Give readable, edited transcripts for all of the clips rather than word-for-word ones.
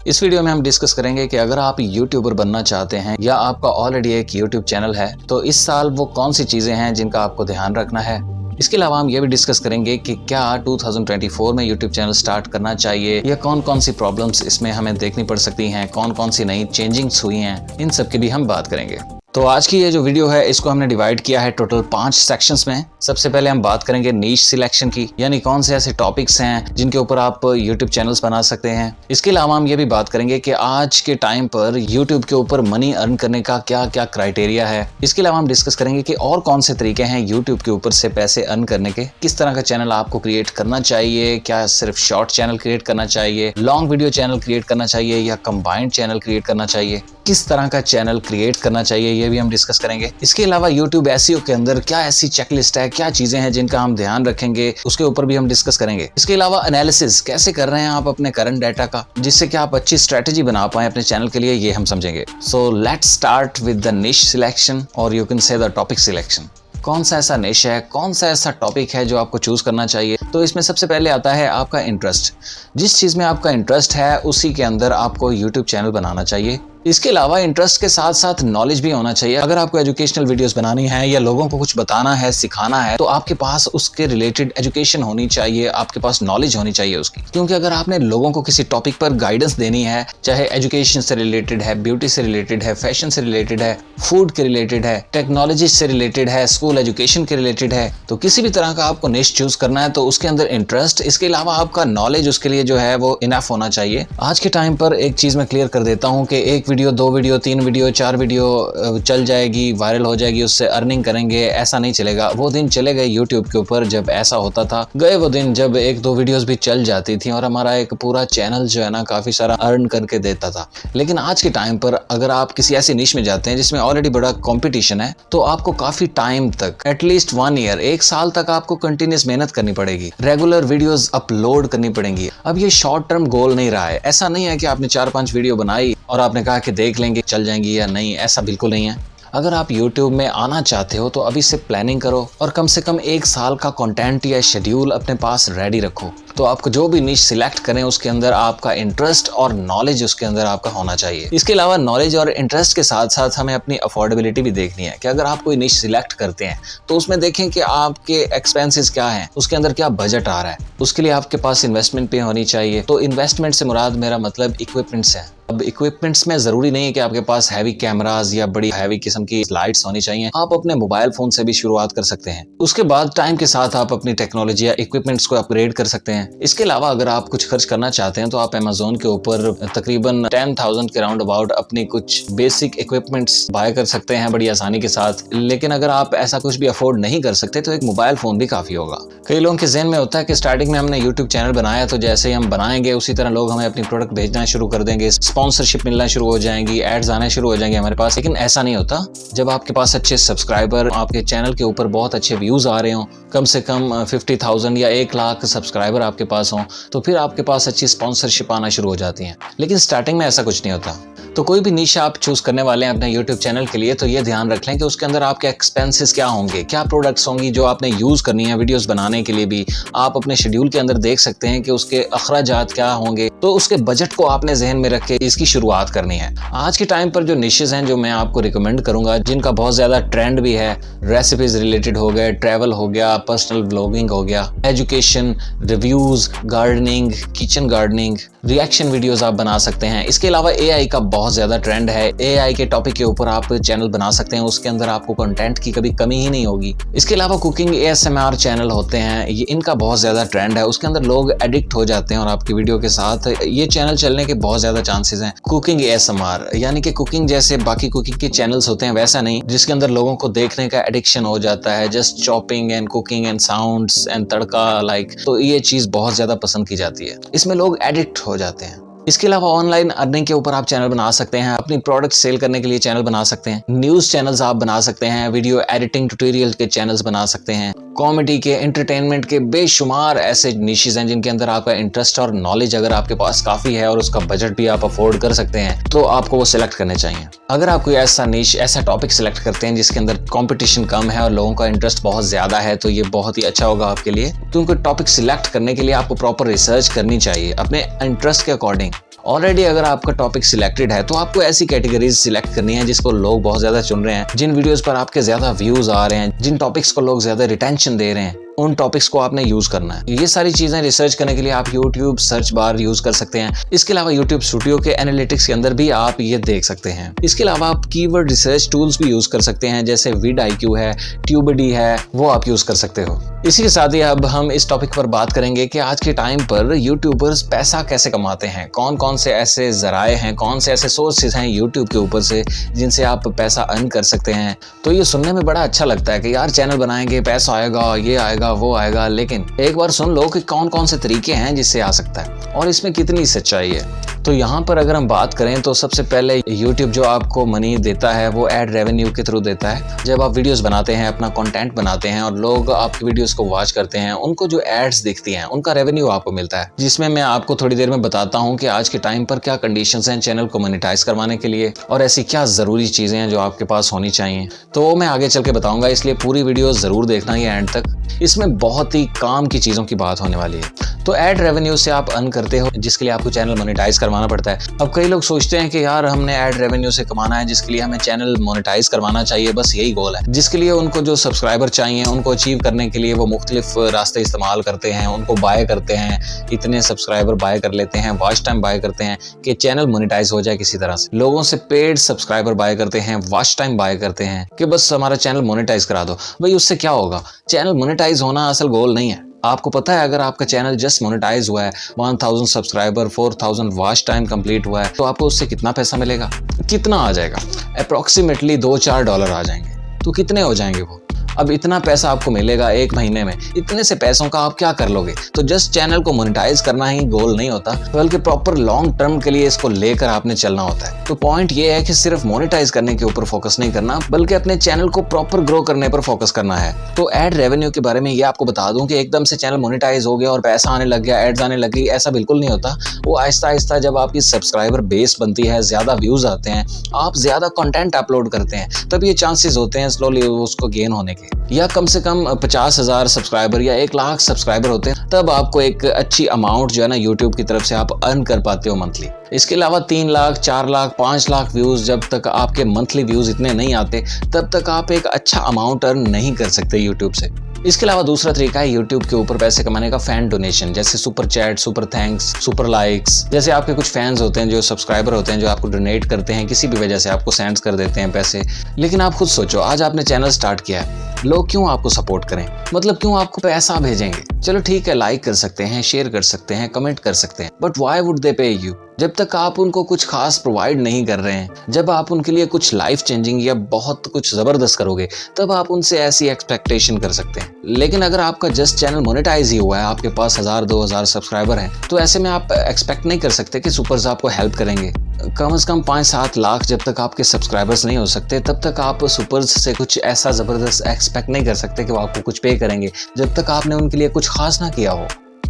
इस वीडियो में हम डिस्कस करेंगे कि अगर आप यूट्यूबर बनना चाहते हैं या आपका ऑलरेडी एक यूट्यूब चैनल है तो इस साल वो कौन सी चीजें हैं जिनका आपको ध्यान रखना है। इसके अलावा हम ये भी डिस्कस करेंगे कि क्या 2024 में यूट्यूब चैनल स्टार्ट करना चाहिए या कौन कौन सी प्रॉब्लम्स इसमें हमें देखनी पड़ सकती हैं, कौन कौन सी नई चेंजिंग्स हुई हैं, इन सब की भी हम बात करेंगे। तो आज की ये जो वीडियो है इसको हमने डिवाइड किया है टोटल 5 सेक्शंस में। सबसे पहले हम बात करेंगे नीश सिलेक्शन की, यानी कौन से ऐसे टॉपिक्स हैं जिनके ऊपर आप यूट्यूब चैनल्स बना सकते हैं। इसके अलावा हम ये भी बात करेंगे कि आज के टाइम पर यूट्यूब के ऊपर मनी अर्न करने का क्या क्या क्राइटेरिया है। इसके अलावा हम डिस्कस करेंगे कि और कौन से तरीके हैं यूट्यूब के ऊपर से पैसे अर्न करने के, किस तरह का चैनल आपको क्रिएट करना चाहिए, क्या सिर्फ शॉर्ट चैनल क्रिएट करना चाहिए, लॉन्ग वीडियो चैनल क्रिएट करना चाहिए या कंबाइंड चैनल क्रिएट करना चाहिए, किस तरह का चैनल क्रिएट करना चाहिए, ये भी हम डिस्कस करेंगे। इसके अलावा YouTube SEO के अंदर क्या ऐसी चेकलिस्ट है, क्या चीजें हैं जिनका हम ध्यान रखेंगे, उसके ऊपर भी हम डिस्कस करेंगे। इसके अलावा एनालिसिस कैसे कर रहे हैं आप अपने करंट डाटा का, जिससे कि आप अच्छी स्ट्रेटेजी बना पाए अपने चैनल के लिए, ये हम समझेंगे। So let's start with the niche selection और you can say the topic selection. कौन सा ऐसा निश है, कौन सा ऐसा टॉपिक है जो आपको चूज करना चाहिए। तो इसमें सबसे पहले आता है आपका इंटरेस्ट। जिस चीज में आपका इंटरेस्ट है उसी के अंदर आपको यूट्यूब चैनल बनाना चाहिए। इसके अलावा इंटरेस्ट के साथ साथ नॉलेज भी होना चाहिए। अगर आपको एजुकेशनल वीडियोस बनानी है या लोगों को कुछ बताना है, सिखाना है, तो आपके पास उसके रिलेटेड एजुकेशन होनी चाहिए, आपके पास नॉलेज होनी चाहिए उसकी। क्योंकि अगर आपने लोगों को किसी टॉपिक पर गाइडेंस देनी है, चाहे एजुकेशन से रिलेटेड है, ब्यूटी से रिलेटेड है, फैशन से रिलेटेड है, फूड के रिलेटेड है, टेक्नोलॉजी से रिलेटेड है, स्कूल एजुकेशन के रिलेटेड है, तो किसी भी तरह का आपको निश चूज करना है तो उसके अंदर इंटरेस्ट, इसके अलावा आपका नॉलेज उसके लिए जो है वो इनफ होना चाहिए। आज के टाइम पर एक चीज मैं क्लियर कर देता हूँ कि एक वीडियो, 2 वीडियो, 3 वीडियो, 4 वीडियो चल जाएगी, वायरल हो जाएगी, उससे अर्निंग करेंगे, ऐसा नहीं चलेगा। वो दिन चले गए यूट्यूब के ऊपर जब ऐसा होता था। गए वो दिन जब 1-2 वीडियोस भी चल जाती थी और हमारा एक पूरा चैनल जो है ना काफी सारा अर्न करके देता था। लेकिन आज के टाइम पर अगर आप किसी ऐसी निश में जाते हैं जिसमें ऑलरेडी बड़ा कंपटीशन है तो आपको काफी टाइम तक, एटलीस्ट 1 ईयर, 1 साल तक आपको कंटिन्यूस मेहनत करनी पड़ेगी, रेगुलर वीडियोस अपलोड करनी पड़ेंगी। अब ये शॉर्ट टर्म गोल नहीं रहा है। ऐसा नहीं है कि आपने 4-5 वीडियो बनाई और आपने कहा कि देख लेंगे चल जाएंगी या नहीं, ऐसा बिल्कुल नहीं है। अगर आप YouTube में आना चाहते हो तो अभी से प्लानिंग करो और कम से कम 1 साल का कंटेंट या शेड्यूल अपने पास रेडी रखो। तो आपको जो भी निश सिलेक्ट करें उसके अंदर आपका इंटरेस्ट और नॉलेज उसके अंदर आपका होना चाहिए। इसके अलावा नॉलेज और इंटरेस्ट के साथ साथ हमें अपनी अफोर्डेबिलिटी भी देखनी है कि अगर आप कोई निश सिलेक्ट करते हैं तो उसमें देखें कि आपके एक्सपेंसेस क्या हैं, उसके अंदर क्या बजट आ रहा है, उसके लिए आपके पास इन्वेस्टमेंट पे होनी चाहिए। तो इन्वेस्टमेंट से मुराद मेरा मतलब इक्विपमेंट्स है। अब इक्विपमेंट्स में जरूरी नहीं है कि आपके पास हैवी कैमरास या बड़ी हैवी किस्म की लाइट्स होनी चाहिए। आप अपने मोबाइल फोन से भी शुरुआत कर सकते हैं। उसके बाद टाइम के साथ आप अपनी टेक्नोलॉजी या इक्विपमेंट्स को अपग्रेड कर सकते हैं। इसके अलावा अगर आप कुछ खर्च करना चाहते हैं तो आप Amazon के ऊपर तकरीबन 10,000 के राउंड अबाउट अपनी कुछ बेसिक इक्विपमेंट्स बाय कर सकते हैं बड़ी आसानी के साथ। लेकिन अगर आप ऐसा कुछ भी अफोर्ड नहीं कर सकते तो एक मोबाइल फोन भी काफी होगा। कई लोगों के ज़हन में होता है कि स्टार्टिंग में हमने यूट्यूब चैनल बनाया तो जैसे ही हम बनाएंगे उसी तरह लोग हमें अपनी प्रोडक्ट भेजना शुरू कर देंगे, स्पॉन्सरशिप मिलना शुरू हो जाएंगी, एड्स आने शुरू हो जाएंगे हमारे पास। लेकिन ऐसा नहीं होता। जब आपके पास अच्छे सब्सक्राइबर, आपके चैनल के ऊपर बहुत अच्छे व्यूज आ रहे हों, कम से कम 50,000 या 1 लाख सब्सक्राइबर आपके पास हों, तो फिर आपके पास अच्छी स्पॉन्सरशिप आना शुरू हो जाती है। लेकिन स्टार्टिंग में ऐसा कुछ नहीं होता। तो कोई भी निश आप चूज करने वाले हैं अपने यूट्यूब चैनल के लिए तो ये ध्यान रख लें कि उसके अंदर आपके एक्सपेंसेस क्या होंगे, क्या प्रोडक्ट्स होंगी जो आपने यूज करनी है वीडियोस बनाने के लिए भी। आप अपने शेड्यूल के अंदर देख सकते हैं कि उसके अखराजात क्या होंगे, तो उसके बजट को आपने जहन में रख के इसकी शुरुआत करनी है। आज के टाइम पर जो निशेस हैं जो मैं आपको रिकमेंड करूंगा, जिनका बहुत ज्यादा ट्रेंड भी है, रेसिपीज रिलेटेड हो गए, ट्रैवल हो गया, पर्सनल व्लॉगिंग हो गया, education, reviews, gardening, kitchen gardening, reaction videos आप बना सकते हैं। इसके अलावा AI का बहुत ज्यादा ट्रेंड है। AI के टॉपिक के ऊपर आप चैनल बना सकते हैं, उसके अंदर आपको कंटेंट की कभी कमी ही नहीं होगी। इसके अलावा कुकिंग ASMR चैनल होते हैं, ये इनका बहुत ज्यादा ट्रेंड है। उसके अंदर लोग एडिक्ट हो जाते हैं और आपकी वीडियो के साथ ये चैनल चलने के बहुत ज्यादा चांसेस हैं। कुकिंग ASMR यानी कि कुकिंग जैसे बाकी कुकिंग के चैनल्स होते हैं वैसा नहीं, जिसके अंदर लोगों को देखने का एडिक्शन हो जाता है, just chopping and cooking and sounds and tadka like, तो ये चीज बहुत ज्यादा पसंद की जाती है। इसमें लोग एडिक्ट हो जाते हैं। इसके अलावा ऑनलाइन अर्निंग के ऊपर आप चैनल बना सकते हैं, अपनी प्रोडक्ट सेल करने के लिए चैनल बना सकते हैं, न्यूज चैनल्स आप बना सकते हैं, वीडियो एडिटिंग ट्यूटोरियल के चैनल्स बना सकते हैं, कॉमेडी के, एंटरटेनमेंट के बेशुमार ऐसे निशेस हैं जिनके अंदर आपका इंटरेस्ट और नॉलेज अगर आपके पास काफी है और उसका बजट भी आप अफोर्ड कर सकते हैं तो आपको वो सिलेक्ट करने चाहिए। अगर आप कोई ऐसा निश, ऐसा टॉपिक सिलेक्ट करते हैं जिसके अंदर कंपटीशन कम है और लोगों का इंटरेस्ट बहुत ज्यादा है तो ये बहुत ही अच्छा होगा आपके लिए। क्योंकि टॉपिक सिलेक्ट करने के लिए आपको प्रॉपर रिसर्च करनी चाहिए अपने इंटरेस्ट के अकॉर्डिंग। ऑलरेडी अगर आपका टॉपिक सिलेक्टेड है तो आपको ऐसी कैटेगरीज सिलेक्ट करनी है जिसको लोग बहुत ज्यादा चुन रहे हैं, जिन वीडियोस पर आपके ज्यादा व्यूज आ रहे हैं, जिन टॉपिक्स को लोग ज्यादा रिटेंशन दे रहे हैं, उन टॉपिक्स को आपने यूज करना है। ये सारी चीजें रिसर्च करने के लिए आप YouTube सर्च बार यूज कर सकते हैं। इसके अलावा YouTube स्टूडियो के एनालिटिक्स के अंदर भी आप ये देख सकते हैं। इसके अलावा आप कीवर्ड रिसर्च टूल्स भी यूज कर सकते हैं, जैसे vidIQ है, TubeBuddy है, वो आप यूज कर सकते हो। इसी के साथ ही अब हम इस टॉपिक पर बात करेंगे कि आज के टाइम पर यूट्यूबर्स पैसा कैसे कमाते हैं, कौन कौन से ऐसे जराए हैं, कौन से ऐसे सोर्सेज हैं यूट्यूब के ऊपर से जिनसे आप पैसा अर्न कर सकते हैं। तो ये सुनने में बड़ा अच्छा लगता है कि यार चैनल बनाएंगे, पैसा आएगा, ये आएगा, वो आएगा, लेकिन एक बार सुन लो कि कौन कौन से तरीके हैं जिससे आ सकता है और इसमें कितनी सच्चाई है। तो यहाँ पर अगर हम बात करें तो सबसे पहले YouTube जो आपको मनी देता है वो एड रेवेन्यू के थ्रू देता है। जब आप वीडियोस बनाते हैं, अपना कंटेंट बनाते हैं और लोग आपकी वीडियोस को वॉच करते हैं, उनको जो एड्स दिखती हैं उनका रेवेन्यू आपको मिलता है, जिसमें मैं आपको थोड़ी देर में बताता हूँ कि आज के टाइम पर क्या कंडीशंस हैं चैनल को मोनेटाइज करवाने के लिए और ऐसी क्या जरूरी चीजें हैं जो आपके पास होनी चाहिए। तो वो मैं आगे चल के बताऊंगा, इसलिए पूरी वीडियो जरूर देखना ये एंड तक। इसमें बहुत ही काम की चीजों की बात होने वाली है। तो एड रेवेन्यू से आप अर्न करते हो, जिसके लिए आपको चैनल मोनेटाइज करवाना पड़ता है। अब कई लोग सोचते हैं कि यार हमने एड रेवेन्यू से कमाना है, जिसके लिए हमें चैनल मोनेटाइज करवाना चाहिए, बस यही गोल है। जिसके लिए उनको जो सब्सक्राइबर चाहिए उनको अचीव करने के लिए वो मुख्तलिफ रास्ते इस्तेमाल करते हैं, उनको बाय करते हैं, इतने सब्सक्राइबर बाय कर लेते हैं, वॉच टाइम बाय करते हैं कि चैनल मोनेटाइज हो जाए किसी तरह से। लोगों से पेड सब्सक्राइबर बाय करते हैं, वॉच टाइम बाय करते हैं कि बस हमारा चैनल मोनेटाइज करा दो। भाई उससे क्या होगा? चैनल मोनेटाइज होना असल गोल नहीं है। आपको पता है अगर आपका चैनल जस्ट मोनेटाइज हुआ है, 1000 सब्सक्राइबर, 4000 वॉच टाइम कंप्लीट हुआ है, तो आपको उससे कितना पैसा मिलेगा? कितना आ जाएगा? अप्रोक्सीमेटली $2-4 आ जाएंगे। तो कितने हो जाएंगे वो? अब इतना पैसा आपको मिलेगा एक महीने में, इतने से पैसों का आप क्या कर लोगे? तो जस्ट चैनल को मोनेटाइज करना ही गोल नहीं होता, बल्कि प्रॉपर लॉन्ग टर्म के लिए इसको लेकर आपने चलना होता है। तो पॉइंट ये है कि सिर्फ मोनेटाइज करने के ऊपर फोकस नहीं करना, बल्कि अपने चैनल को प्रॉपर ग्रो करने पर फोकस करना है। तो एड रेवेन्यू के बारे में ये आपको बता दूं कि एकदम से चैनल मोनेटाइज हो गया और पैसा आने लग गया, एड्स आने लग गई, ऐसा बिल्कुल नहीं होता। वो आहिस्ता आहिस्ता जब आपकी सब्सक्राइबर बेस बनती है, ज्यादा व्यूज आते हैं, आप ज्यादा कंटेंट अपलोड करते हैं, तब ये चांसेस होते हैं स्लोली उसको गेन होने के। या कम से कम 50,000 सब्सक्राइबर या 1 लाख सब्सक्राइबर होते हैं, तब आपको एक अच्छी अमाउंट जो है ना यूट्यूब की तरफ से आप अर्न कर पाते हो मंथली। इसके अलावा 3 लाख, 4 लाख, 5 लाख व्यूज, जब तक आपके मंथली व्यूज इतने नहीं आते तब तक आप एक अच्छा अमाउंट अर्न नहीं कर सकते यूट्यूब से। इसके अलावा दूसरा तरीका है यूट्यूब के ऊपर पैसे कमाने का, फैन डोनेशन, जैसे super chat, super thanks, super likes. जैसे आपके कुछ फैंस होते हैं, जो सब्सक्राइबर होते हैं, जो आपको डोनेट करते हैं, किसी भी वजह से आपको सेंड कर देते हैं पैसे। लेकिन आप खुद सोचो, आज आपने चैनल स्टार्ट किया है, लोग क्यों आपको सपोर्ट करें? मतलब क्यों आपको पैसा भेजेंगे? चलो ठीक है, लाइक कर सकते हैं, शेयर कर सकते हैं, कमेंट कर सकते हैं, बट व्हाई वुड दे पे यू? जब तक आप उनको कुछ खास प्रोवाइड नहीं कर रहे हैं, जब आप उनके लिए कुछ लाइफ चेंजिंग या बहुत कुछ जबरदस्त करोगे, तब आप उनसे ऐसी एक्सपेक्टेशन कर सकते हैं। लेकिन अगर आपका जस्ट चैनल मोनेटाइज ही हुआ है, आपके पास 1000-2000 सब्सक्राइबर हैं, तो ऐसे में आप एक्सपेक्ट नहीं कर सकते कि सुपर्स आपको हेल्प करेंगे। कम से कम 5-7 लाख जब तक आपके सब्सक्राइबर्स नहीं हो सकते, तब तक आप सुपर्स से कुछ ऐसा जबरदस्त एक्सपेक्ट नहीं कर सकते कि वो आपको कुछ पे करेंगे, जब तक आपने उनके लिए कुछ खास ना किया हो।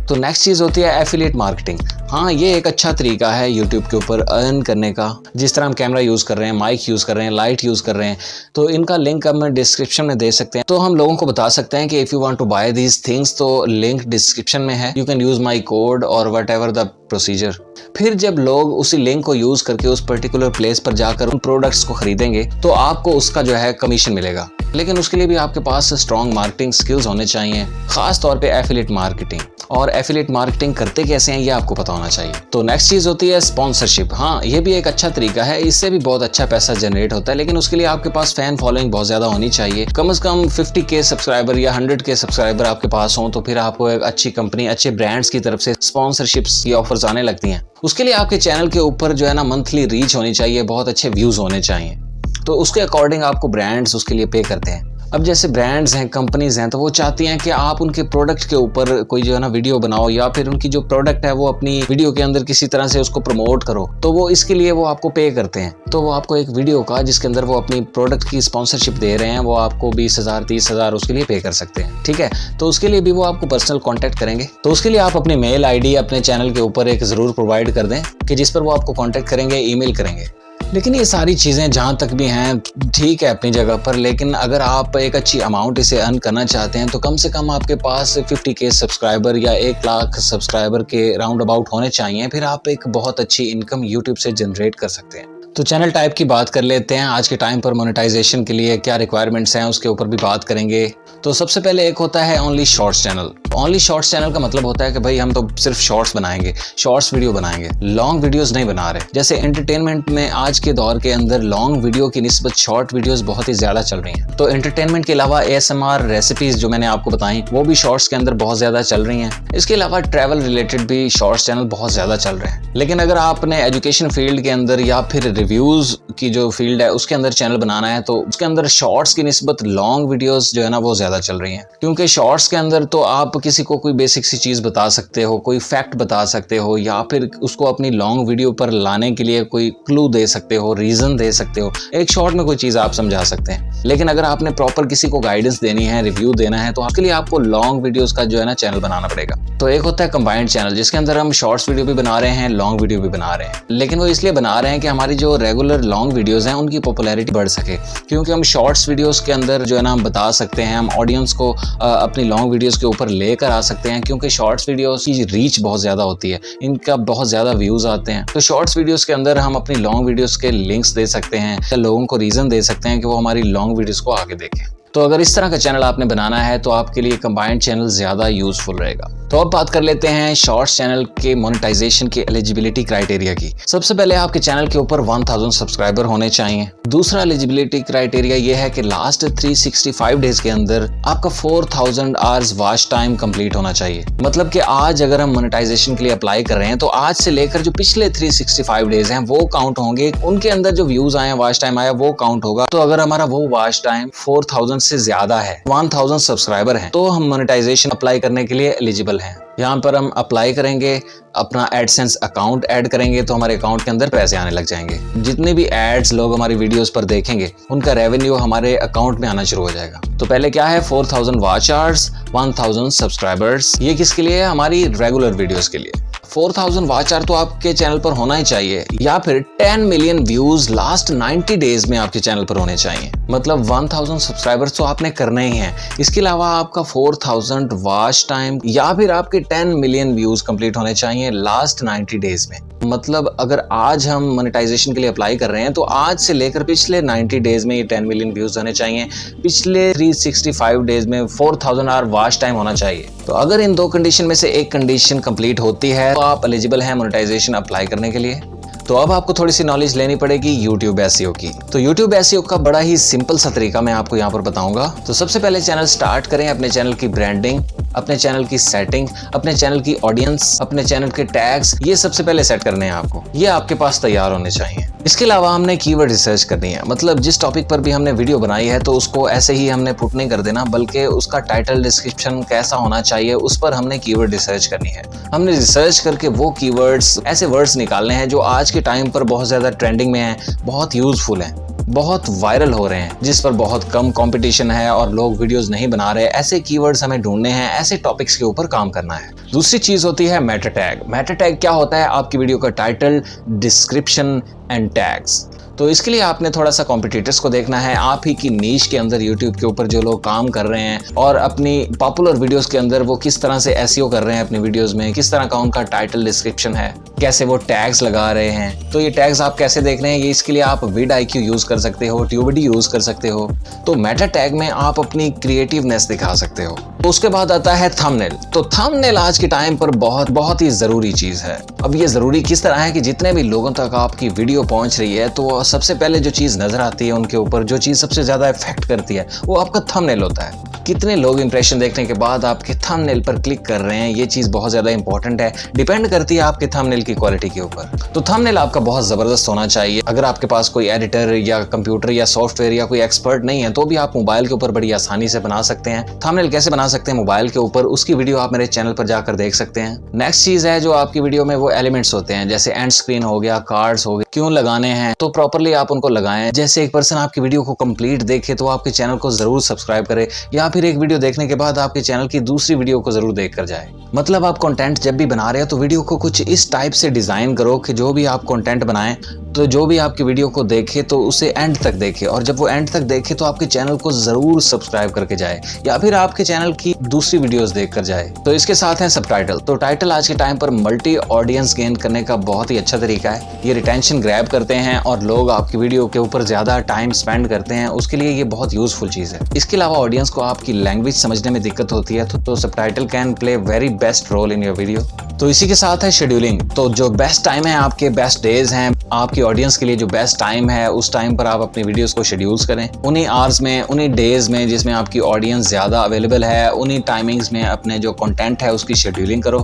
तो नेक्स्ट चीज होती है एफिलिएट मार्केटिंग। हाँ, ये एक अच्छा तरीका है यूट्यूब के ऊपर अर्न करने का। जिस तरह हम कैमरा यूज कर रहे हैं, माइक यूज कर रहे हैं, लाइट यूज कर रहे हैं, तो इनका लिंक हम डिस्क्रिप्शन में दे सकते हैं। तो हम लोगों को बता सकते हैं कि if you want to buy these things, तो लिंक डिस्क्रिप्शन में है, you can use my code और वट एवर द प्रोसीजर। फिर जब लोग उसी लिंक को यूज करके उस पर्टिकुलर प्लेस पर जाकर उन प्रोडक्ट्स को खरीदेंगे, तो आपको उसका जो है कमीशन मिलेगा। लेकिन उसके लिए भी आपके पास स्ट्रॉन्ग मार्केटिंग स्किल्स होने चाहिए, खास तौर पे एफिलिएट मार्केटिंग। और एफिलिएट मार्केटिंग करते कैसे हैं ये आपको पता होना चाहिए। तो नेक्स्ट चीज होती है स्पॉन्सरशिप। हाँ, ये भी एक अच्छा तरीका है, इससे भी बहुत अच्छा पैसा जनरेट होता है, लेकिन उसके लिए आपके पास फैन फॉलोइंग बहुत ज्यादा होनी चाहिए। कम से कम 50K सब्सक्राइबर या 100K सब्सक्राइबर आपके पास हो, तो फिर आपको एक अच्छी कंपनी, अच्छे ब्रांड्स की तरफ से स्पॉन्सरशिप्स की ऑफर्स आने लगती हैं। उसके लिए आपके चैनल के ऊपर जो है ना मंथली रीच होनी चाहिए, बहुत अच्छे व्यूज होने चाहिए। तो उसके अकॉर्डिंग आपको ब्रांड्स उसके लिए पे करते हैं। अब जैसे ब्रांड्स हैं, कंपनीज हैं, तो वो चाहती हैं कि आप उनके प्रोडक्ट के ऊपर कोई जो है ना वीडियो बनाओ, या फिर उनकी जो प्रोडक्ट है वो अपनी वीडियो के अंदर किसी तरह से उसको प्रमोट करो। तो वो इसके लिए वो आपको पे करते हैं। तो वो आपको एक वीडियो का जिसके अंदर वो अपनी प्रोडक्ट की स्पॉन्सरशिप दे रहे हैं, वो आपको 20,000 30,000 उसके लिए पे कर सकते हैं। ठीक है, तो उसके लिए भी वो आपको पर्सनल कॉन्टैक्ट करेंगे। तो उसके लिए आप अपनी मेल ID अपने चैनल के ऊपर एक जरूर प्रोवाइड कर दें कि जिस पर वो आपको कॉन्टैक्ट करेंगे, ईमेल करेंगे। लेकिन ये सारी चीज़ें जहाँ तक भी हैं ठीक है अपनी जगह पर, लेकिन अगर आप एक अच्छी अमाउंट इसे अर्न करना चाहते हैं तो कम से कम आपके पास 50K सब्सक्राइबर या 1 लाख सब्सक्राइबर के राउंड अबाउट होने चाहिए, फिर आप एक बहुत अच्छी इनकम यूट्यूब से जनरेट कर सकते हैं। तो चैनल टाइप की बात कर लेते हैं। आज के टाइम पर मोनेटाइजेशन के लिए क्या रिक्वायरमेंट्स हैं उसके ऊपर भी बात करेंगे। तो सबसे पहले एक होता है only shorts channel. Only shorts channel का मतलब होता है कि भाई हम तो सिर्फ शॉर्ट्स बनाएंगे, शॉर्ट्स वीडियो बनाएंगे, लॉन्ग वीडियोस नहीं बना रहे। जैसे एंटरटेनमेंट में आज के दौर के अंदर लॉन्ग वीडियो की निस्बत शॉर्ट वीडियोस बहुत ही ज्यादा चल रही हैं। तो एंटरटेनमेंट के अलावा ASMR रेसिपीज जो मैंने आपको बताई वो भी शॉर्ट्स के अंदर बहुत ज्यादा चल रही हैं। इसके अलावा ट्रैवल रिलेटेड भी शॉर्ट्स चैनल बहुत ज्यादा चल रहे हैं। लेकिन अगर आपने एजुकेशन फील्ड के अंदर या फिर रिव्यूज की जो फील्ड है उसके अंदर चैनल बनाना है तो उसके अंदर शॉर्ट्स की निस्बत लॉन्ग वीडियोस जो है ना वो ज्यादा चल रही हैं। क्योंकि शॉर्ट्स के अंदर तो आप किसी को कोई बेसिक सी चीज बता सकते हो, कोई फैक्ट बता सकते हो, या फिर उसको अपनी लॉन्ग वीडियो पर लाने के लिए कोई क्लू दे सकते हो, रीजन दे सकते हो, एक शॉर्ट में कोई चीज आप समझा सकते हैं। लेकिन अगर आपने प्रॉपर किसी को गाइडेंस देनी है, रिव्यू देना है, तो उसके लिए आपको लॉन्ग वीडियोस का जो है ना चैनल बनाना पड़ेगा। तो एक होता है कंबाइंड चैनल जिसके अंदर हम शॉर्ट्स वीडियो भी बना रहे हैं, लॉन्ग वीडियो भी बना रहे हैं। लेकिन वो इसलिए बना रहे हैं कि हमारी जो रेगुलर लॉन्ग वीडियोस हैं उनकी पॉपुलैरिटी बढ़ सके, क्योंकि हम शॉर्ट्स वीडियोस के अंदर जो है ना हम बता सकते हैं, हम ऑडियंस को अपनी लॉन्ग वीडियोस के ऊपर लेकर आ सकते हैं। क्योंकि शॉर्ट्स वीडियोस की रीच बहुत ज्यादा होती है, इनका बहुत ज्यादा व्यूज आते हैं। तो शॉर्ट्स वीडियोस के अंदर हम अपनी लॉन्ग वीडियोस के लिंक्स दे सकते हैं, लोगों को रीजन दे सकते हैं कि वो हमारी लॉन्ग वीडियोस को आगे देखें। तो अगर इस तरह का चैनल आपने बनाना है तो आपके लिए कंबाइंड चैनल ज्यादा यूजफुल रहेगा। तो अब बात कर लेते हैं शॉर्ट्स चैनल के मोनेटाइजेशन के एलिजिबिलिटी क्राइटेरिया की। सबसे पहले आपके चैनल के ऊपर 1000 सब्सक्राइबर होने चाहिए। दूसरा एलिजिबिलिटी क्राइटेरिया ये है कि लास्ट 365 डेज के अंदर आपका 4000 आवर्स वॉच टाइम कंप्लीट होना चाहिए। मतलब कि आज अगर हम मोनेटाइजेशन के लिए अप्लाई कर रहे हैं तो आज से लेकर जो पिछले 365 डेज हैं वो काउंट होंगे, उनके अंदर जो व्यूज आए, वॉच टाइम आया वो काउंट होगा। तो अगर हमारा वो वॉच टाइम 4000 से ज्यादा है, 1000 सब्सक्राइबर हैं, तो हम मोनेटाइजेशन अप्लाई करने के लिए एलिजिबल हैं। यहाँ पर हम अप्लाई करेंगे, अपना एडसेंस अकाउंट ऐड करेंगे तो हमारे अकाउंट के अंदर पैसे आने लग जाएंगे। जितने भी एड्स लोग हमारी वीडियोस पर देखेंगे उनका रेवेन्यू हमारे अकाउंट में आना शुरू हो जाएगा। तो पहले क्या है, 4000 वॉच आवर्स, 1000 सब्सक्राइबर्स। ये किसके लिए है? हमारी रेगुलर वीडियोस के लिए। 4000 वॉच आवर तो आपके चैनल पर होना ही चाहिए, या फिर 10 मिलियन व्यूज लास्ट 90 डेज में आपके चैनल पर होने चाहिए। मतलब 1000 सब्सक्राइबर्स तो आपने करने ही हैं। इसके अलावा आपका 4000 वॉच टाइम या फिर आपके 10 मिलियन व्यूज कंप्लीट होने चाहिए लास्ट 90 डेज में। मतलब अगर आज हम मोनेटाइजेशन के लिए अप्लाई कर रहे हैं तो आज से लेकर पिछले 90 डेज में ये 10 मिलियन व्यूज होने चाहिए, पिछले 365 डेज में 4000 आवर वॉच टाइम होना चाहिए। तो अगर इन दो कंडीशन में से एक कंडीशन कंप्लीट होती है तो आप एलिजिबल हैं मोनेटाइजेशन अप्लाई करने के लिए। तो अब आपको थोड़ी सी नॉलेज लेनी पड़ेगी YouTube SEO की। तो YouTube SEO का बड़ा ही सिंपल सा तरीका मैं आपको यहाँ पर बताऊंगा। तो सबसे पहले चैनल स्टार्ट करें, अपने चैनल की ब्रांडिंग, अपने चैनल की सेटिंग, अपने चैनल की ऑडियंस, अपने चैनल के टैग्स, ये सबसे पहले सेट करने हैं आपको। ये आपके पास तैयार होने चाहिए। इसके अलावा हमने कीवर्ड रिसर्च करनी है। मतलब जिस टॉपिक पर भी हमने वीडियो बनाई है तो उसको ऐसे ही हमने पुट नहीं कर देना, बल्कि उसका टाइटल डिस्क्रिप्शन कैसा होना चाहिए उस पर हमने कीवर्ड रिसर्च करनी है। हमने रिसर्च करके वो कीवर्ड्स, ऐसे वर्ड्स निकालने हैं जो आज के टाइम पर बहुत ज्यादा ट्रेंडिंग में हैं, बहुत यूजफुल हैं, बहुत वायरल हो रहे हैं, जिस पर बहुत कम कंपटीशन है और लोग वीडियोस नहीं बना रहे। ऐसे कीवर्ड्स हमें ढूंढने हैं, ऐसे टॉपिक्स के ऊपर काम करना है। दूसरी चीज होती है मेटा टैग। मेटा टैग क्या होता है? आपकी वीडियो का टाइटल, डिस्क्रिप्शन एंड टैग्स। तो इसके लिए आपने थोड़ा सा कॉम्पिटिटर्स को देखना है, आप ही की नीश के अंदर यूट्यूब के ऊपर जो लोग काम कर रहे हैं और अपनी पॉपुलर वीडियोस के अंदर वो किस तरह से एसईओ कर रहे हैं अपनी वीडियोस में, किस तरह का उनका टाइटल डिस्क्रिप्शन है, कैसे वो टैग्स लगा रहे हैं। तो ये टैग्स आप कैसे देख रहे हैं, ये इसके लिए आप vidIQ यूज कर सकते हो, TubeBuddy यूज कर सकते हो। तो मेटा टैग में आप अपनी क्रिएटिवनेस दिखा सकते हो। तो उसके बाद आता है थंबनेल। तो थंबनेल आज के टाइम पर बहुत ही जरूरी चीज है। अब ये जरूरी किस तरह है कि जितने भी लोगों तक आपकी वीडियो पहुंच रही है तो सबसे पहले जो चीज नजर आती है उनके ऊपर, जो चीज सबसे ज्यादा इफेक्ट करती है वो आपका थंबनेल होता है। कितने लोग इंप्रेशन देखने के बाद आपके थंबनेल पर क्लिक कर रहे हैं, ये चीज बहुत ज्यादा इंपॉर्टेंट है, डिपेंड करती है आपके थंबनेल की क्वालिटी के ऊपर। तो थंबनेल आपका बहुत जबरदस्त होना चाहिए। अगर आपके पास कोई एडिटर या कंप्यूटर या सॉफ्टवेयर या कोई एक्सपर्ट नहीं है तो भी आप मोबाइल के ऊपर बड़ी आसानी से बना सकते हैं। थंबनेल कैसे बना सकते हैं मोबाइल के ऊपर, उसकी वीडियो आप मेरे चैनल पर जाकर देख सकते हैं। नेक्स्ट चीज है जो आपकी वीडियो में वो एलिमेंट्स होते हैं, जैसे एंड स्क्रीन हो गया, कार्ड्स हो गए, क्यों लगाने हैं, तो प्रॉपरली आप उनको लगाएं। जैसे एक पर्सन आपकी वीडियो को कंप्लीट देखे तो आपके चैनल को जरूर सब्सक्राइब करे, या फिर एक वीडियो देखने के बाद आपके चैनल की दूसरी वीडियो को जरूर देख कर जाए। मतलब आप कंटेंट जब भी बना रहे हो तो वीडियो को कुछ इस टाइप से डिजाइन करो कि जो भी आप कंटेंट बनाएं तो जो भी आपकी वीडियो को देखे तो उसे एंड तक देखे, और जब वो एंड तक देखे तो आपके चैनल को जरूर सब्सक्राइब करके जाए या फिर आपके चैनल की दूसरी वीडियोस देखकर जाए। तो इसके साथ है सबटाइटल। तो टाइटल आज के टाइम पर मल्टी ऑडियंस गेन करने का बहुत ही अच्छा तरीका है। ये रिटेंशन ग्रैब करते हैं और लोग आपकी वीडियो के ऊपर ज्यादा टाइम स्पेंड करते हैं, उसके लिए ये बहुत यूजफुल चीज है। इसके अलावा ऑडियंस को आपकी लैंग्वेज समझने में दिक्कत होती है तो subtitle can play very best role in your video. तो इसी के साथ है शेड्यूलिंग। तो जो बेस्ट टाइम है, आपके बेस्ट डेज हैं, आपकी ऑडियंस के लिए जो बेस्ट टाइम है, उस टाइम पर आप अपनी वीडियोस को शेड्यूल्स करें। उन्हीं आवर्स में, उन्हीं डेज में जिसमें आपकी ऑडियंस ज़्यादा अवेलेबल है, उन्हीं टाइमिंग्स में अपने जो कंटेंट है उसकी शेड्यूलिंग करो।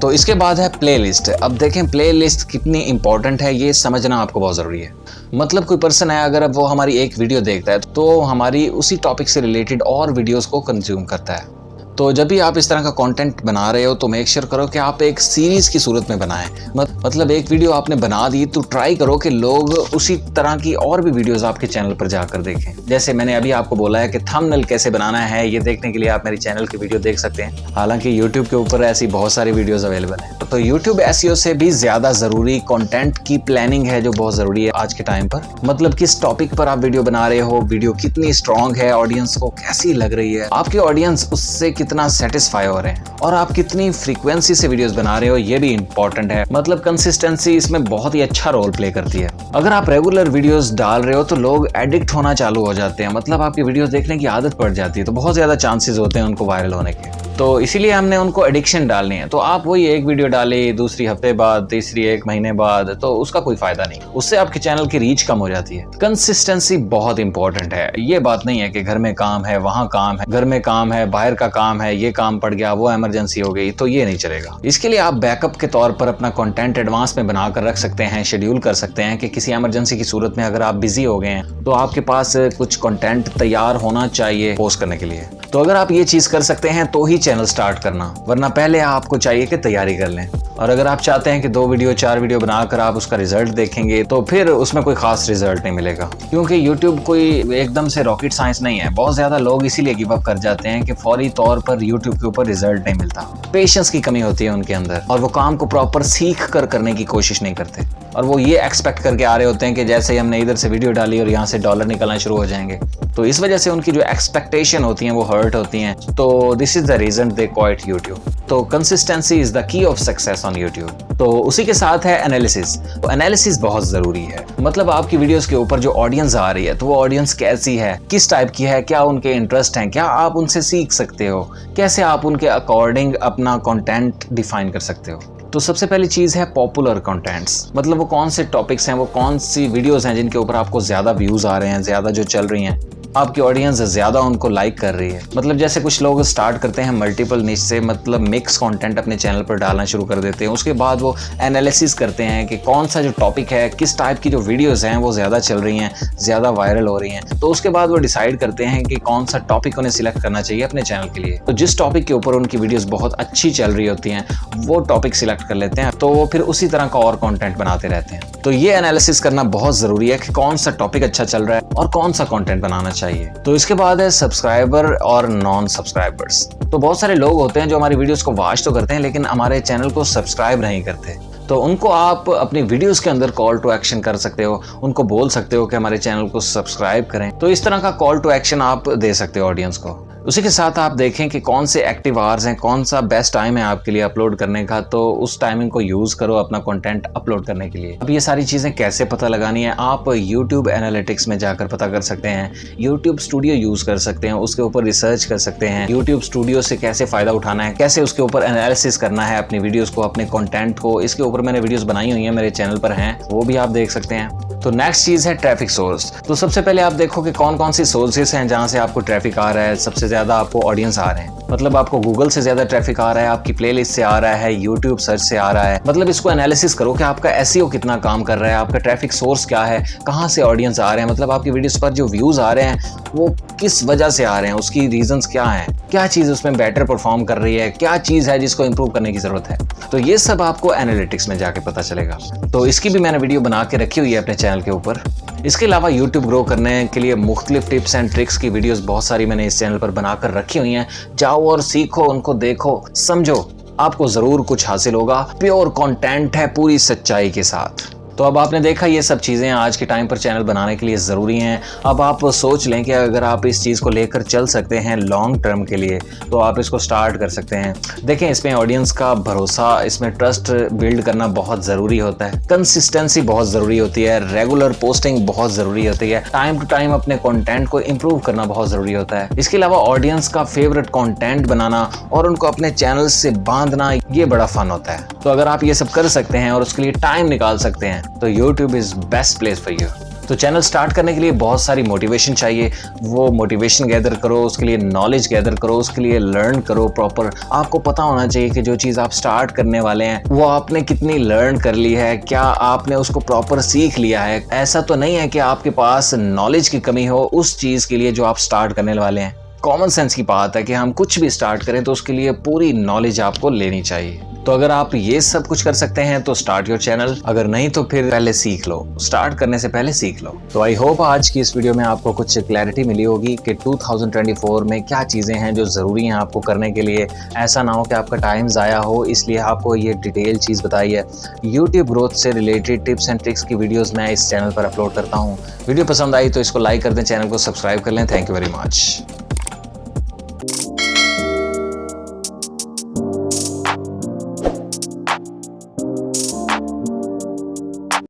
तो इसके बाद है प्लेलिस्ट। अब देखें प्लेलिस्ट कितनी इंपॉर्टेंट है, ये समझना आपको बहुत ज़रूरी है। मतलब कोई पर्सन है, अगर अब वो हमारी एक वीडियो देखता है तो हमारी उसी टॉपिक से रिलेटेड और वीडियोज़ को कंज्यूम करता है। तो जब भी आप इस तरह का कंटेंट बना रहे हो तो मेक श्योर करो कि आप एक सीरीज की सूरत में बनाएं। मतलब एक वीडियो आपने बना दी तो ट्राई करो कि लोग उसी तरह की और भी वीडियोस आपके चैनल पर जाकर देखें। जैसे मैंने अभी आपको बोला है कि थंबनेल कैसे बनाना है, ये देखने के लिए आप मेरे चैनल की वीडियो देख सकते हैं। हालांकि यूट्यूब के ऊपर ऐसी बहुत सारी वीडियोस अवेलेबल हैं। तो यूट्यूब एसईओ से भी ज्यादा जरूरी कंटेंट की प्लानिंग है, जो बहुत जरूरी है आज के टाइम पर। मतलब किस टॉपिक पर आप वीडियो बना रहे हो, वीडियो कितनी स्ट्रांग है, ऑडियंस को कैसी लग रही है, आपकी ऑडियंस उससे कितना सेटिस्फाई हो रहे हैं, और आप कितनी फ्रीक्वेंसी से वीडियोस बना रहे हो, ये भी इंपॉर्टेंट है। मतलब कंसिस्टेंसी इसमें बहुत ही अच्छा रोल प्ले करती है। अगर आप रेगुलर वीडियोस डाल रहे हो तो लोग एडिक्ट होना चालू हो जाते हैं, मतलब आपकी वीडियोस देखने की आदत पड़ जाती है, तो बहुत ज्यादा चांसेस होते हैं उनको वायरल होने के। तो इसीलिए हमने उनको एडिक्शन डालनी है। तो आप वही एक वीडियो डाली, दूसरी हफ्ते बाद, तीसरी एक महीने बाद, तो उसका कोई फायदा नहीं, उससे आपके चैनल की रीच कम हो जाती है। कंसिस्टेंसी बहुत इंपॉर्टेंट है। ये बात नहीं है कि घर में काम है, वहाँ काम है, घर में काम है, बाहर का काम है, ये काम पड़ गया, वो इमरजेंसी हो गई, तो ये नहीं चलेगा। इसके लिए आप बैकअप के तौर पर अपना कंटेंट एडवांस में बनाकर रख सकते हैं, शेड्यूल कर सकते हैं कि किसी इमरजेंसी की सूरत में अगर आप बिजी हो गए हैं तो आपके पास कुछ कंटेंट तैयार होना चाहिए पोस्ट करने के लिए। तो अगर आप ये चीज कर सकते हैं तो ही चैनल स्टार्ट करना, वरना पहले आपको चाहिए कि तैयारी कर लें। और अगर आप चाहते हैं कि 2 वीडियो 4 वीडियो बनाकर आप उसका रिजल्ट देखेंगे तो फिर उसमें कोई खास रिजल्ट नहीं मिलेगा, क्योंकि यूट्यूब कोई एकदम से रॉकेट साइंस नहीं है। बहुत ज्यादा लोग इसीलिए गिव अप कर जाते हैं कि फौरी तौर पर यूट्यूब के ऊपर रिजल्ट नहीं मिलता। पेशेंस की कमी होती है उनके अंदर, और वो काम को प्रॉपर सीख कर करने की कोशिश नहीं करते, और वो ये एक्सपेक्ट करके आ रहे होते हैं कि जैसे ही हमने इधर से वीडियो डाली और यहाँ से डॉलर निकलना शुरू हो जाएंगे। तो इस वजह से उनकी जो एक्सपेक्टेशन होती है वो हर्ट होती हैं। तो this is the reason they quit YouTube. तो consistency is the key of success on YouTube. तो उसी के साथ है एनालिसिस। तो एनालिसिस बहुत जरूरी है। मतलब आपकी वीडियोस के ऊपर जो ऑडियंस आ रही है तो वो ऑडियंस कैसी है, किस टाइप की है, क्या उनके इंटरेस्ट हैं, क्या आप उनसे सीख सकते हो, कैसे आप उनके अकॉर्डिंग अपना कंटेंट डिफाइन कर सकते हो। तो सबसे पहली चीज है पॉपुलर कंटेंट्स। मतलब वो कौन से टॉपिक्स हैं, वो कौन सी वीडियोस हैं जिनके ऊपर आपको ज्यादा व्यूज आ रहे हैं, ज्यादा जो चल रही हैं, आपकी ऑडियंस ज्यादा उनको लाइक कर रही है। मतलब जैसे कुछ लोग स्टार्ट करते हैं मल्टीपल निश से, मतलब मिक्स कंटेंट अपने चैनल पर डालना शुरू कर देते हैं। उसके बाद वो एनालिसिस करते हैं कि कौन सा जो टॉपिक है, किस टाइप की जो वीडियोस हैं वो ज्यादा चल रही हैं, ज्यादा वायरल हो रही हैं। तो उसके बाद वो डिसाइड करते हैं कि कौन सा टॉपिक उन्हें सिलेक्ट करना चाहिए अपने चैनल के लिए। तो जिस टॉपिक के ऊपर उनकी वीडियोस बहुत अच्छी चल रही होती हैं वो टॉपिक सिलेक्ट कर लेते हैं, तो वो फिर उसी तरह का और कंटेंट बनाते रहते हैं। तो ये एनालिसिस करना बहुत जरूरी है कि कौन सा टॉपिक अच्छा चल रहा है और कौन सा कंटेंट बनाना चाहिए। तो इसके बाद है सब्सक्राइबर और नॉन सब्सक्राइबर्स। तो बहुत सारे लोग होते हैं जो हमारी वीडियोस को वॉच तो करते हैं लेकिन हमारे चैनल को सब्सक्राइब नहीं करते। तो उनको आप अपनी वीडियोस के अंदर कॉल टू एक्शन कर सकते हो, उनको बोल सकते हो कि हमारे चैनल को सब्सक्राइब करें। तो इस तरह का कॉल टू एक्शन आप दे सकते हो ऑडियंस को। उसी के साथ आप देखें कि कौन से एक्टिव आवर्स हैं, कौन सा बेस्ट टाइम है आपके लिए अपलोड करने का, तो उस टाइमिंग को यूज करो अपना कंटेंट अपलोड करने के लिए। अब ये सारी चीजें कैसे पता लगानी है, आप YouTube एनालिटिक्स में जाकर पता कर सकते हैं, YouTube स्टूडियो यूज कर सकते हैं, उसके ऊपर रिसर्च कर सकते हैं, YouTube स्टूडियो से कैसे फायदा उठाना है, कैसे उसके ऊपर एनालिसिस करना है अपनी वीडियोस को, अपने कंटेंट को। इसके ऊपर मैंने वीडियोस बनाई हुई हैं, मेरे चैनल पर हैं, वो भी आप देख सकते हैं। तो नेक्स्ट चीज है ट्रैफिक सोर्स। तो सबसे पहले आप देखो कि कौन कौन सी सोर्सेस हैं जहां से आपको ट्रैफिक आ रहा है, सबसे ज्यादा आपको ऑडियंस आ रहे हैं। मतलब आपको गूगल से ज्यादा ट्रैफिक आ रहा है, आपकी प्लेलिस्ट से आ रहा है, यूट्यूब सर्च से आ रहा है। मतलब इसको एनालिसिस करो कि आपका एसईओ कितना काम कर रहा है, आपका ट्रैफिक सोर्स क्या है, कहां से ऑडियंस आ रहे हैं। मतलब आपकी वीडियोस पर जो व्यूज आ रहे हैं वो किस वजह से आ रहे हैं, उसकी रीजंस क्या हैं, क्या चीज उसमें बेटर परफॉर्म कर रही है, क्या चीज है जिसको इंप्रूव करने की जरूरत है। तो ये सब आपको एनालिटिक्स में जाके पता चलेगा। तो इसकी भी मैंने वीडियो बना के रखी हुई है अपने चैनल के ऊपर। इसके अलावा YouTube ग्रो करने के लिए मुख्तलिफ टिप्स एंड ट्रिक्स की वीडियोस बहुत सारी मैंने इस चैनल पर बनाकर रखी हुई हैं। जाओ और सीखो, उनको देखो, समझो, आपको जरूर कुछ हासिल होगा। प्योर कंटेंट है पूरी सच्चाई के साथ। तो अब आपने देखा ये सब चीज़ें आज के टाइम पर चैनल बनाने के लिए ज़रूरी हैं। अब आप सोच लें कि अगर आप इस चीज़ को लेकर चल सकते हैं लॉन्ग टर्म के लिए तो आप इसको स्टार्ट कर सकते हैं। देखें, इसमें ऑडियंस का भरोसा, इसमें ट्रस्ट बिल्ड करना बहुत ज़रूरी होता है, कंसिस्टेंसी बहुत ज़रूरी होती है, रेगुलर पोस्टिंग बहुत ज़रूरी होती है, टाइम टू टाइम अपने कंटेंट को इम्प्रूव करना बहुत ज़रूरी होता है। इसके अलावा ऑडियंस का फेवरेट कंटेंट बनाना और उनको अपने चैनल से बांधना, ये बड़ा फन होता है। तो अगर आप ये सब कर सकते हैं और उसके लिए टाइम निकाल सकते हैं तो YouTube is best place for you. तो चैनल स्टार्ट करने के लिए बहुत सारी मोटिवेशन चाहिए। वो मोटिवेशन गैदर करो, उसके लिए नॉलेज गैदर करो, उसके लिए लर्न करो प्रॉपर। आपको पता होना चाहिए कि जो चीज़ आप स्टार्ट करने वाले हैं वो आपने कितनी लर्न कर ली है, क्या आपने उसको प्रॉपर सीख लिया है। ऐसा तो नहीं है कि आपके पास नॉलेज की कमी हो उस चीज़ के लिए जो आप स्टार्ट करने वाले हैं। कॉमन सेंस की बात है कि हम कुछ भी स्टार्ट करें तो उसके लिए पूरी नॉलेज आपको लेनी चाहिए। तो अगर आप ये सब कुछ कर सकते हैं तो स्टार्ट योर चैनल, अगर नहीं तो फिर पहले सीख लो, स्टार्ट करने से पहले सीख लो। तो आई होप आज की इस वीडियो में आपको कुछ क्लैरिटी मिली होगी कि 2024 में क्या चीज़ें हैं जो ज़रूरी हैं आपको करने के लिए। ऐसा ना हो कि आपका टाइम ज़ाया हो, इसलिए आपको ये डिटेल चीज़ बताई है। यूट्यूब ग्रोथ से रिलेटेड टिप्स एंड ट्रिक्स की वीडियोज़ मैं इस चैनल पर अपलोड करता हूँ। वीडियो पसंद आई तो इसको लाइक कर दें, चैनल को सब्सक्राइब कर लें। Thank you very much.